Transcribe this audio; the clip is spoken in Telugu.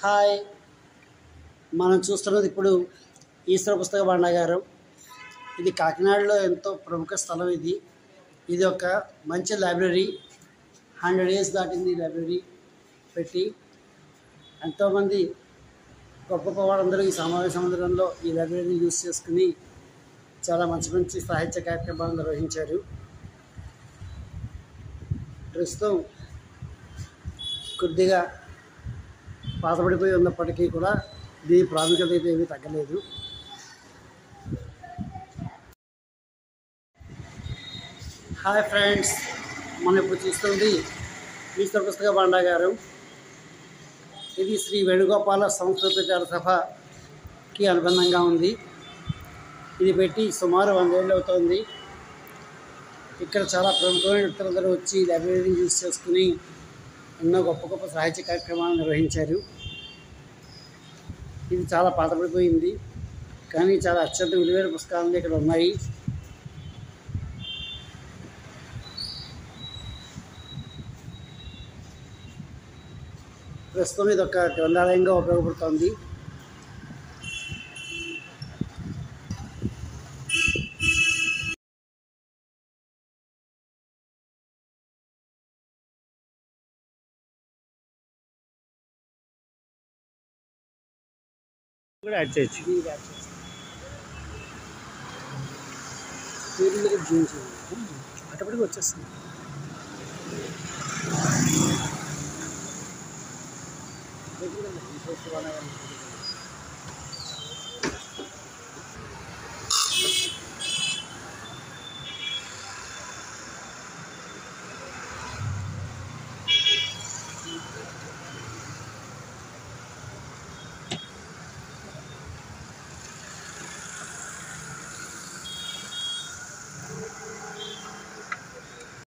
హాయ్, మనం చూస్తున్నది ఇప్పుడు ఈశ్వర పుస్తక భాండాగారం. ఇది కాకినాడలో ఎంతో ప్రముఖ స్థలం. ఇది ఒక మంచి లైబ్రరీ. 100 years దాటింది ఈ లైబ్రరీ పెట్టి. ఎంతోమంది గొప్ప గొప్ప వాళ్ళందరూ ఈ సమావేశ మందిరంలో ఈ లైబ్రరీని యూజ్ చేసుకుని చాలా మంచి మంచి సాహిత్య కార్యక్రమాలు నిర్వహించారు. ప్రస్తుతం కొద్దిగా పాతబడిపోయి ఉన్నప్పటికీ కూడా దీని ప్రాముఖ్యత అయితే ఏమీ తగ్గలేదు. హాయ్ ఫ్రెండ్స్, మనం ఇప్పుడు చూస్తుంది ఈశ్వర పుస్తక భాండాగారం. ఇది శ్రీ వేణుగోపాల సంస్కృత సభకి అనుబంధంగా ఉంది. ఇది పెట్టి సుమారు 100 ఏళ్ళు అవుతుంది. ఇక్కడ చాలా ప్రముఖమైన వ్యక్తులందరూ వచ్చి లైబ్రరీని యూజ్ చేసుకుని ఎన్నో గొప్ప గొప్ప సాహిత్య కార్యక్రమాలు నిర్వహించారు. ఇది చాలా పాతపడిపోయింది, కానీ చాలా అత్యంత విలువైన పుస్తకాలు ఇక్కడ ఉన్నాయి. ప్రస్తుతం ఇది ఒక గ్రంథాలయంగా ఉపయోగపడుతుంది. కూడా యాడ్ చేయొచ్చు. అటప్పటికి వచ్చేస్తుంది.